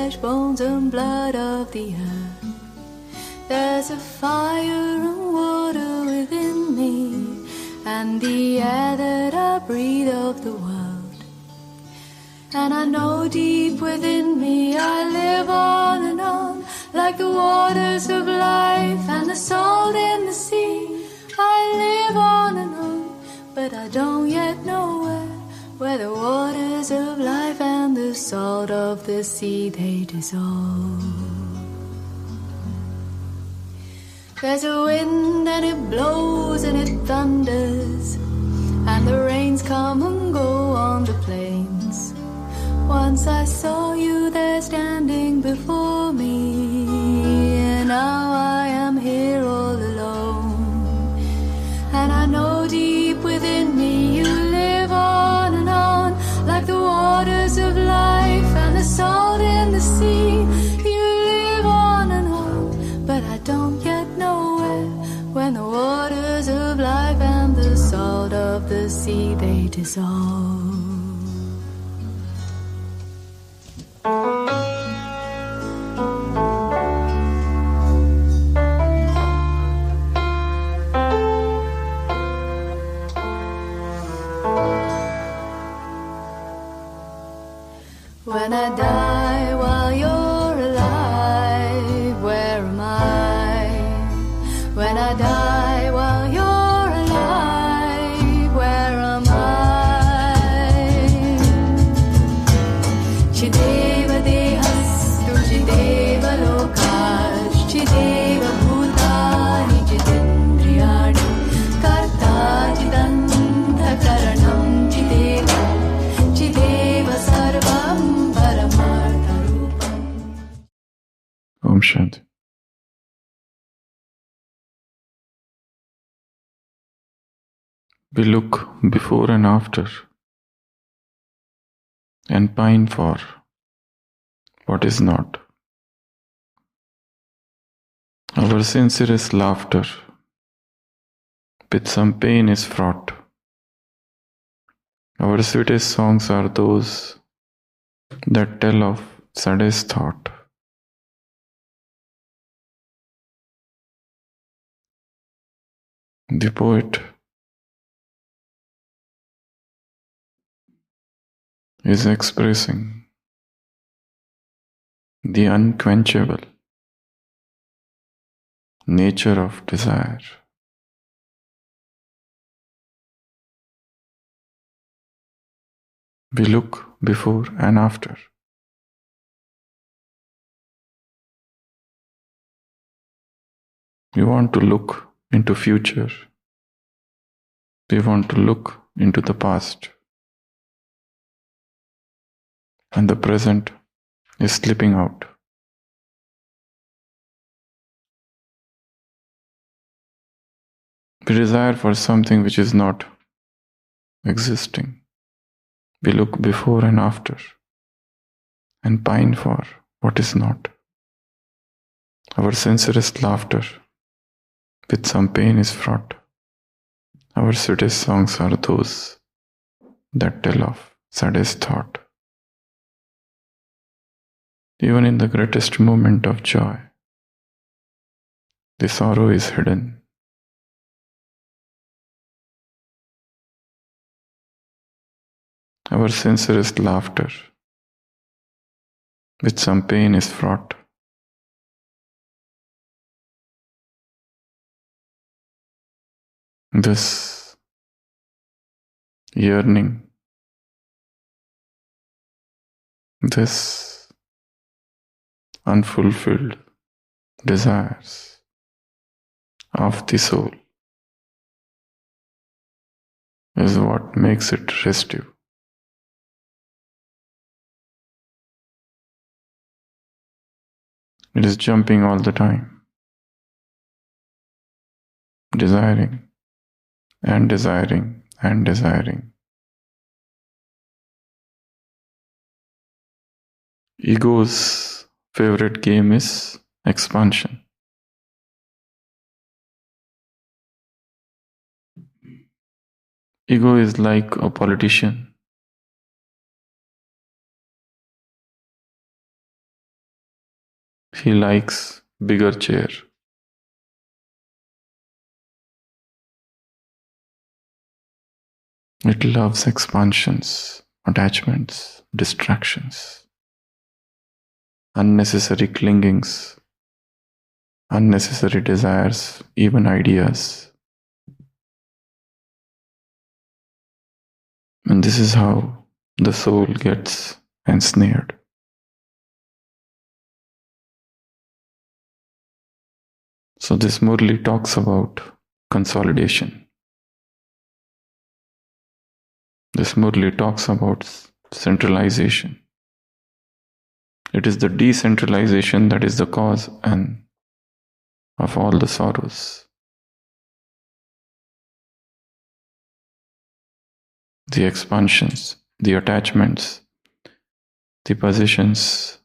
flesh, bones and blood of the earth. There's a fire and water within me, and the air that I breathe of the world. And I know deep within me I live on and on, like the waters of life and the salt in the sea. I live on and on, but I don't yet know where the waters of life and the salt of the sea they dissolve. There's a wind and it blows and it thunders, and the rains come and go on the plains. Once I saw you there standing before me, and now I am here all alone. And I know deep within me you live on and on, like the waters of life and the salt in the sea. You live on and on, but I don't yet know when the waters of life and the salt of the sea they dissolve. When I die while you're alive, where am I? When I die while you're alive, where am I? Chideva dehastu, chideva lokash, chideva bhutani, chidendriyani, karta chidanta karanam, chideva, chideva sarvam. Om Shanti. We look before and after and pine for what is not. Our sincerest laughter with some pain is fraught. Our sweetest songs are those that tell of saddest thought. The poet is expressing the unquenchable nature of desire. We look before and after. We want to look into future. We want to look into the past. And the present is slipping out. We desire for something which is not existing. We look before and after and pine for what is not. Our sincerest laughter with some pain is fraught. Our sweetest songs are those that tell of saddest thought. Even in the greatest moment of joy, the sorrow is hidden. Our sincerest laughter with some pain is fraught. This yearning, this unfulfilled desires of the soul is what makes it restive. It is jumping all the time, desiring and desiring and desiring. Ego's favorite game is expansion. Ego is like a politician He likes bigger chair. It loves expansions, attachments, distractions, unnecessary clingings, unnecessary desires, even ideas. And this is how the soul gets ensnared. So this Murli talks about consolidation. This Murli talks about centralization. It is the decentralization that is the cause and of all the sorrows. The expansions, the attachments, the positions,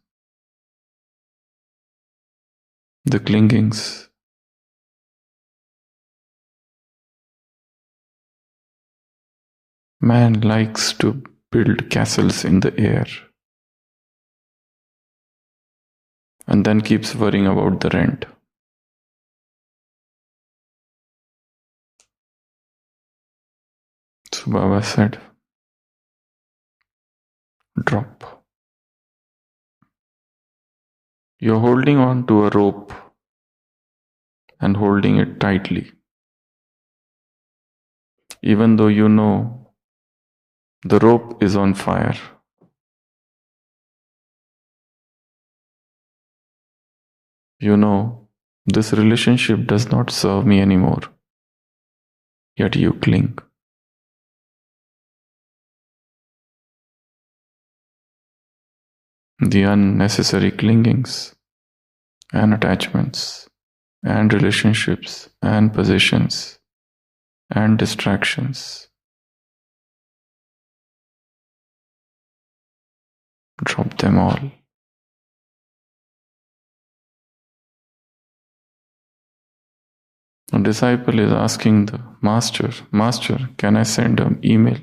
the clingings. Man likes to build castles in the air and then keeps worrying about the rent. So Baba said, drop. You're holding on to a rope and holding it tightly, even though you know the rope is on fire. You know, this relationship does not serve me anymore, yet you cling. The unnecessary clingings and attachments and relationships and positions and distractions. Drop them all. A disciple is asking the master, Master, can I send an email?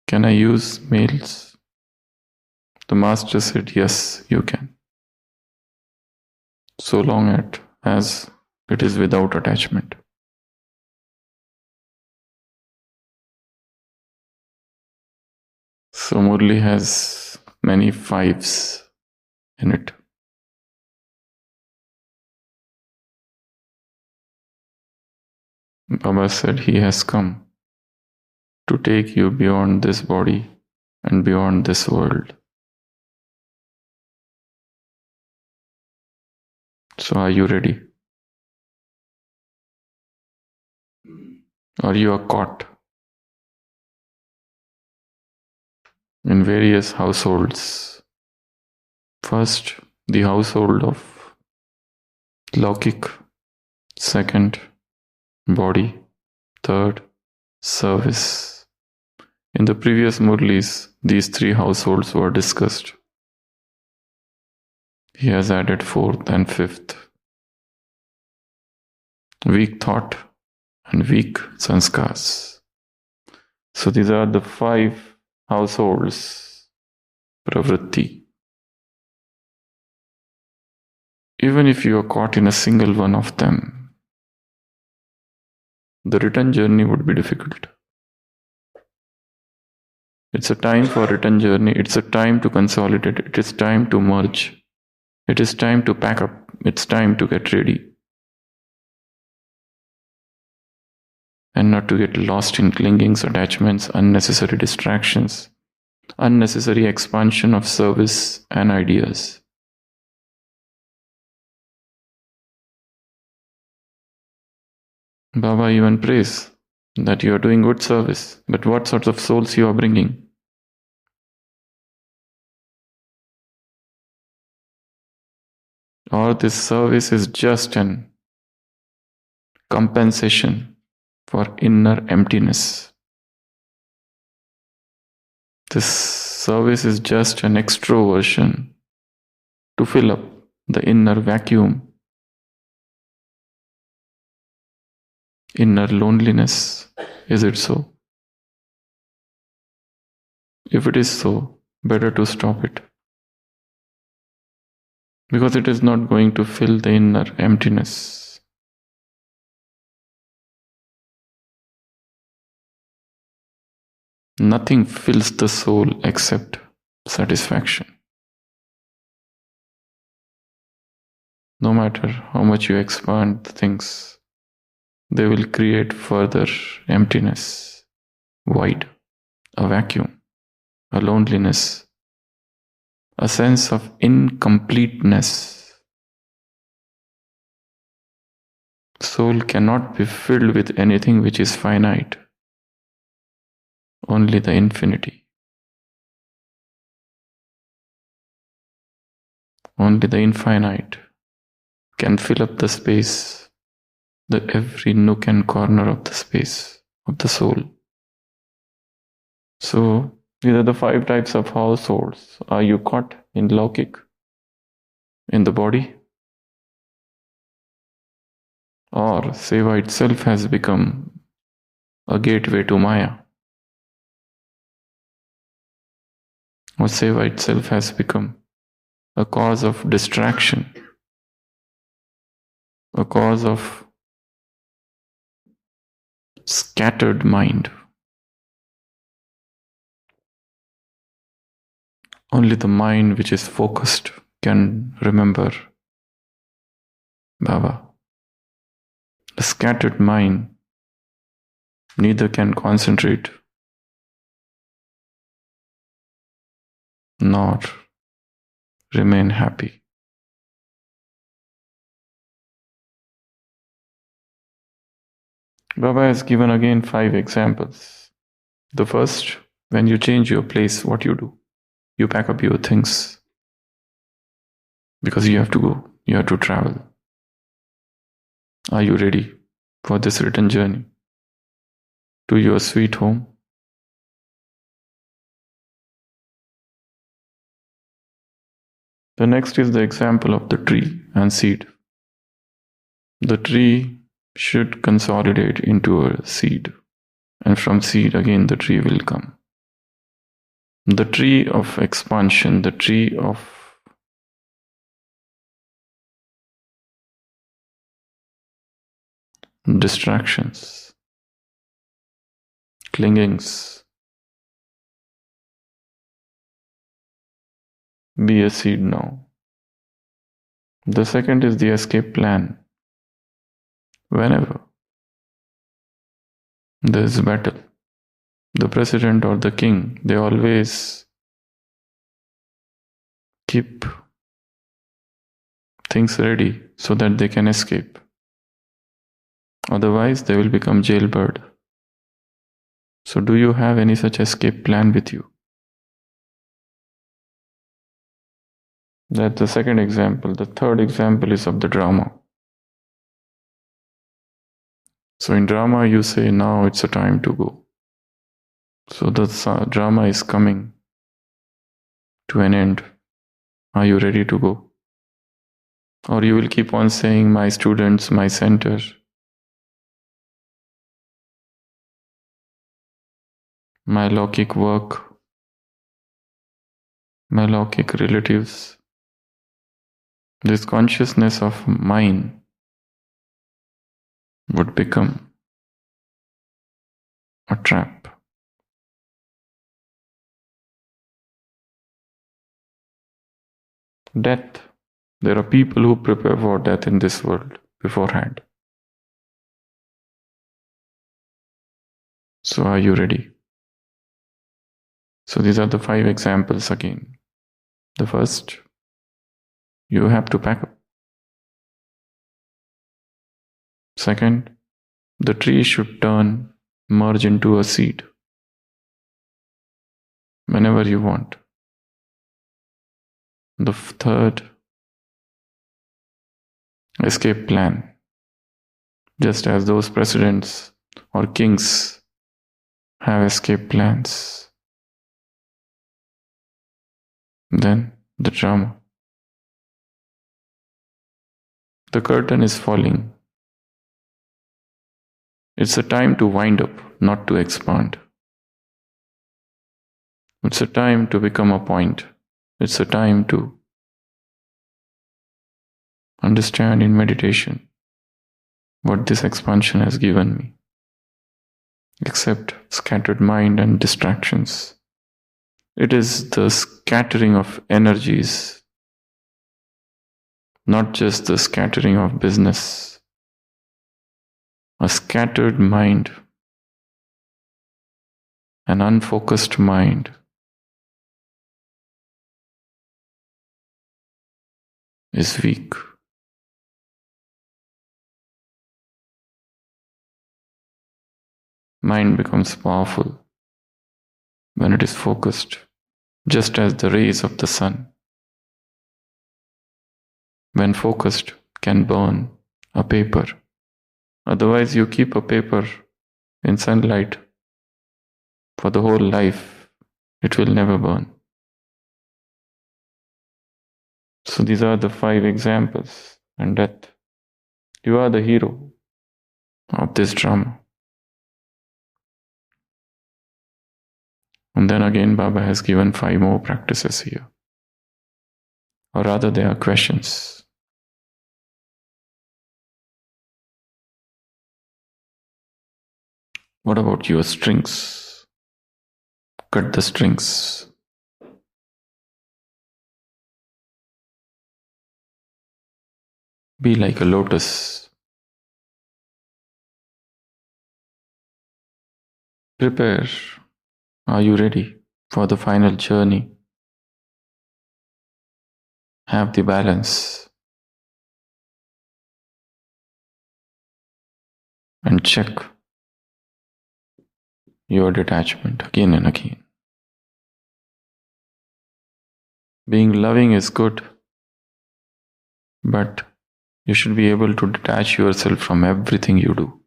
Can I use mails? The master said, yes, you can. So long as it is without attachment. So Murli has many fives in it. Baba said he has come to take you beyond this body and beyond this world. So are you ready? Or you are caught in various households? First, the household of Laukik. Second, body. Third, service. In the previous Murlis, these three households were discussed. He has added fourth and fifth. Weak thought and weak sanskars. So these are the 5 households, pravritti. Even if you are caught in a single one of them, the return journey would be difficult. It's a time for return journey. It's a time to consolidate. It is time to merge. It is time to pack up. It's time to get ready. And not to get lost in clingings, attachments, unnecessary distractions, unnecessary expansion of service and ideas. Baba even prays that you are doing good service, but what sorts of souls you are bringing? Or this service is just an compensation for inner emptiness. This service is just an extroversion to fill up the inner vacuum, inner loneliness. Is it so? If it is so, better to stop it. Because it is not going to fill the inner emptiness. Nothing fills the soul except satisfaction. No matter how much you expand things, they will create further emptiness, void, a vacuum, a loneliness, a sense of incompleteness. Soul cannot be filled with anything which is finite, only the infinity. Only the infinite can fill up the space, the every nook and corner of the space of the soul. So, these are the 5 types of households. Are you caught in Laukik, in the body? Or Seva itself has become a gateway to Maya? Or Seva itself has become a cause of distraction, a cause of scattered mind? Only the mind which is focused can remember Baba. The scattered mind neither can concentrate nor remain happy. Baba has given again 5 examples. The first, when you change your place, what you do? You pack up your things because you have to go, you have to travel. Are you ready for this return journey to your sweet home? The next is the example of the tree and seed. The tree should consolidate into a seed, and from seed again the tree will come. The tree of expansion, the tree of distractions, clingings, be a seed now. The second is the escape plan. Whenever there is a battle, the president or the king, they always keep things ready so that they can escape. Otherwise, they will become jailbird. So, do you have any such escape plan with you? That's the second example. The third example is of the drama. So, in drama, you say, now it's a time to go. So, the drama is coming to an end. Are you ready to go? Or you will keep on saying, my students, my center, my Laukik work, my Laukik relatives. This consciousness of mine would become a trap. Death. There are people who prepare for death in this world beforehand. So are you ready? So these are the 5 examples again. The first, you have to pack up. Second, the tree should merge into a seed whenever you want. The third, escape plan. Just as those presidents or kings have escape plans. Then the drama. The curtain is falling. It's a time to wind up, not to expand. It's a time to become a point. It's a time to understand in meditation what this expansion has given me. Accept scattered mind and distractions. It is the scattering of energies, not just the scattering of business. A scattered mind, an unfocused mind, is weak. Mind becomes powerful when it is focused, just as the rays of the sun, when focused, can burn a paper. Otherwise, you keep a paper in sunlight for the whole life, it will never burn. So these are the 5 examples, and that you are the hero of this drama. And then again, Baba has given 5 more practices here. Or rather, they are questions. What about your strings? Cut the strings. Be like a lotus. Prepare. Are you ready for the final journey? Have the balance. And check your detachment again and again. Being loving is good, but you should be able to detach yourself from everything you do.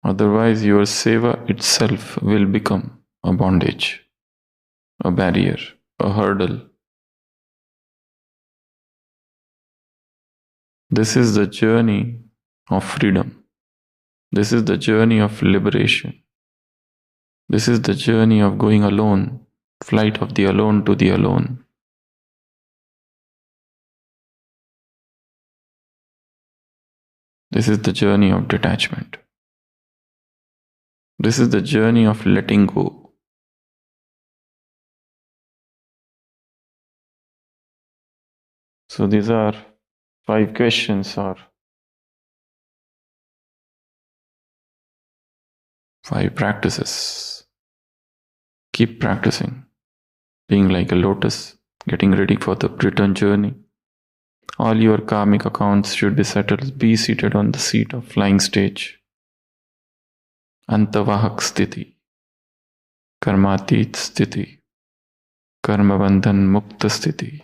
Otherwise, your seva itself will become a bondage, a barrier, a hurdle. This is the journey of freedom. This is the journey of liberation. This is the journey of going alone, flight of the alone to the alone. This is the journey of detachment. This is the journey of letting go. So these are 5 questions or 5 practices. Keep practicing. Being like a lotus, getting ready for the return journey. All your karmic accounts should be settled. Be seated on the seat of flying stage. Antavahak sthiti, karmatit sthiti, karmabandhan mukta sthiti.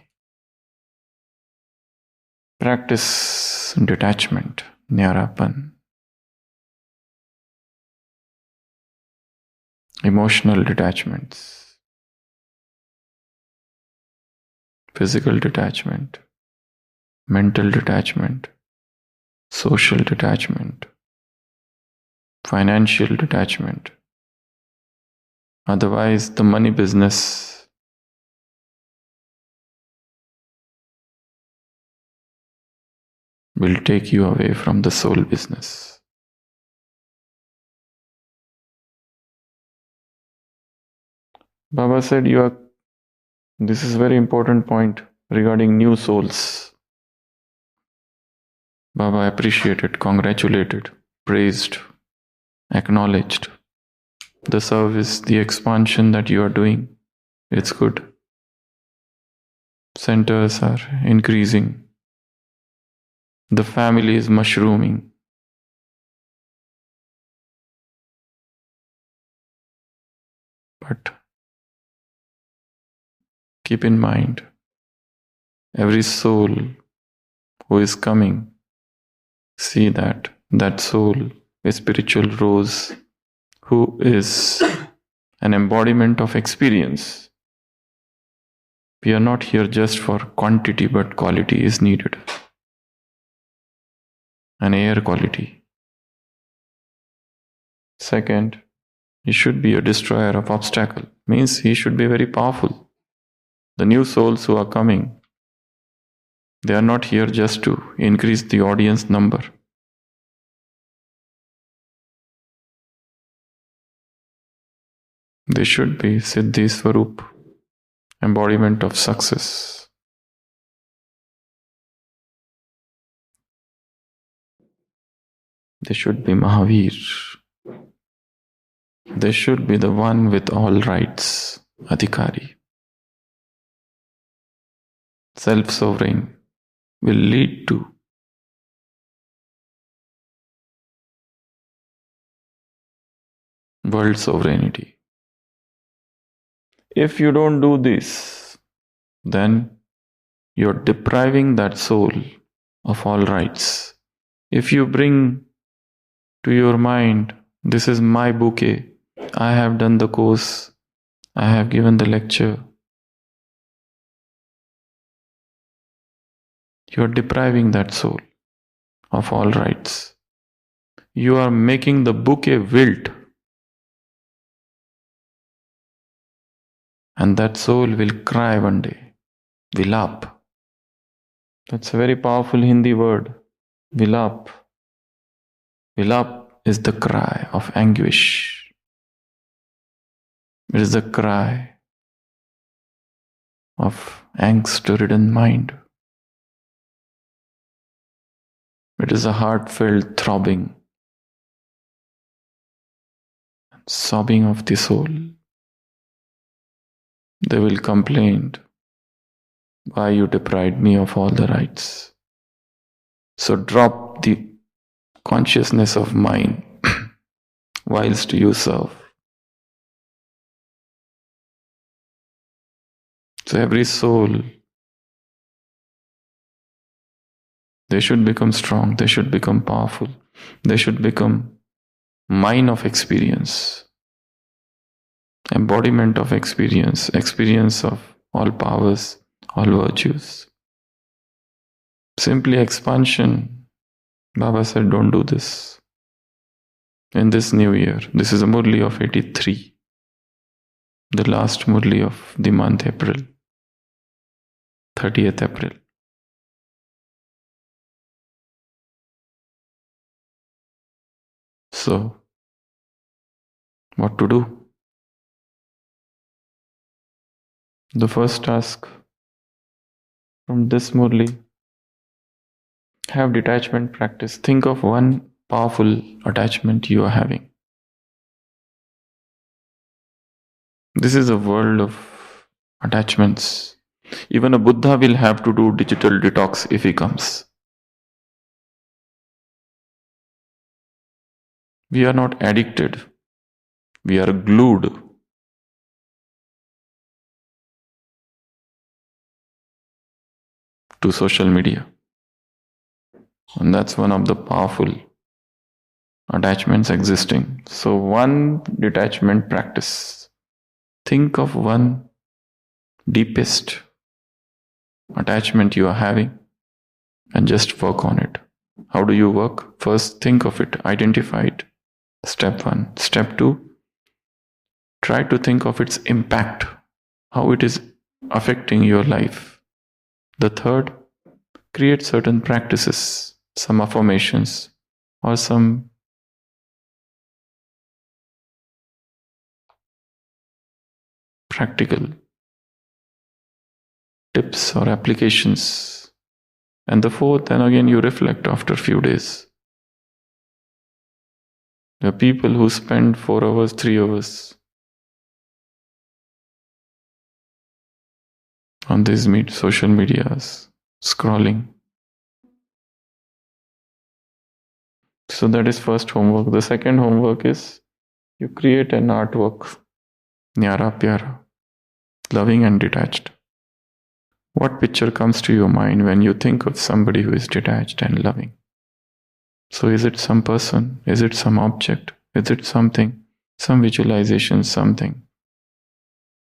Practice detachment, nyarapan. Emotional detachments, physical detachment, mental detachment, social detachment, financial detachment. Otherwise, the money business will take you away from the soul business. Baba said this is a very important point regarding new souls. Baba appreciated, congratulated, praised, acknowledged the service, the expansion that you are doing. It's good. Centers are increasing. The family is mushrooming. But keep in mind, every soul who is coming, see that soul, a spiritual rose, who is an embodiment of experience. We are not here just for quantity, but quality is needed. An air quality. Second, he should be a destroyer of obstacle. Means he should be very powerful. The new souls who are coming, they are not here just to increase the audience number. They should be Siddhi Swarup, embodiment of success. They should be Mahavir. They should be the one with all rights, Adhikari. Self-sovereign will lead to world sovereignty. If you don't do this, then you're depriving that soul of all rights. If you bring to your mind, this is my bouquet, I have done the course, I have given the lecture, you are depriving that soul of all rights. You are making the bouquet wilt, and that soul will cry one day. Vilap. That's a very powerful Hindi word. Vilap. Vilap is the cry of anguish. It is the cry of angst-ridden mind. It is a heartfelt throbbing, sobbing of the soul. They will complain, why you deprived me of all the rights. So drop the consciousness of mine whilst you serve. So every soul, they should become strong, they should become powerful, they should become mine of experience, embodiment of experience, experience of all powers, all virtues. Simply expansion. Baba said, don't do this. In this new year, this is a Murli of 83, the last Murli of the month April, 30th April. So, what to do? The first task from this Murli, have detachment practice. Think of one powerful attachment you are having. This is a world of attachments. Even a Buddha will have to do digital detox if he comes. We are not addicted. We are glued. To social media. And that's one of the powerful attachments existing. So one detachment practice. Think of one deepest attachment you are having and just work on it. How do you work? First, think of it, identify it. Step 1. Step 2, try to think of its impact, how it is affecting your life. The third, create certain practices, some affirmations, or some practical tips or applications. And the fourth, and again you reflect after a few days. There are people who spend 4 hours, 3 hours on these social medias, scrolling. So that is first homework. The second homework is you create an artwork, Nyara Pyara, loving and detached. What picture comes to your mind when you think of somebody who is detached and loving? So is it some person? Is it some object? Is it something? Some visualization, something.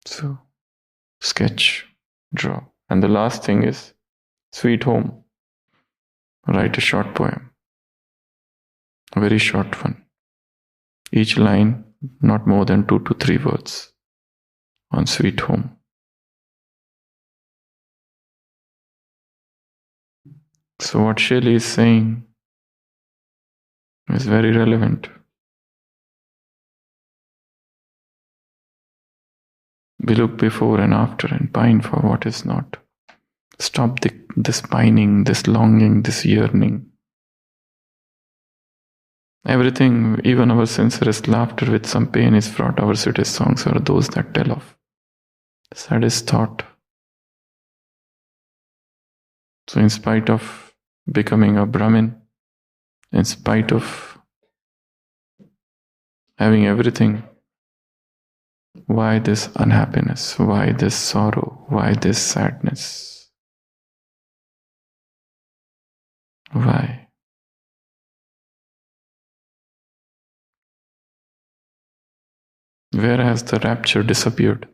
So sketch, draw. And the last thing is sweet home. Write a short poem. A very short one. Each line not more than 2 to 3 words on Sweet Home. So what Shelley is saying is very relevant. We look before and after and pine for what is not. Stop this pining, this longing, this yearning. Everything, even our sincerest laughter with some pain is fraught. Our sweetest songs are those that tell of saddest thought. So in spite of becoming a Brahmin, in spite of having everything, why this unhappiness? Why this sorrow? Why this sadness? Why? Where has the rapture disappeared?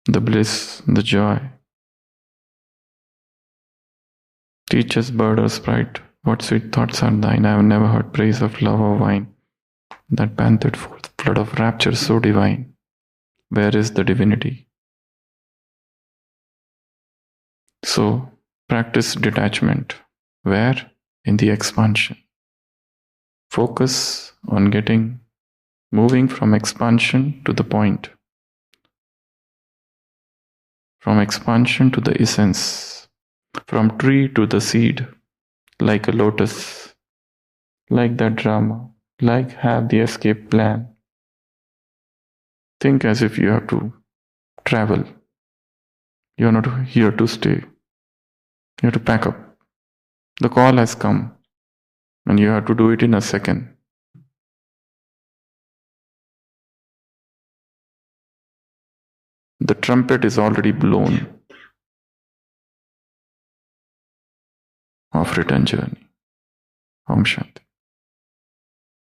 The bliss, the joy. Teach us, bird or sprite, what sweet thoughts are thine. I have never heard praise of love or wine that panthed forth flood of rapture so divine. Where is the divinity? So, practice detachment. Where? In the expansion. Focus on moving from expansion to the point. From expansion to the essence. From tree to the seed. Like a lotus. Like that drama. Like have the escape plan. Think as if you have to travel. You are not here to stay. You have to pack up. The call has come, and you have to do it in a second. The trumpet is already blown of return journey. Om Shanti.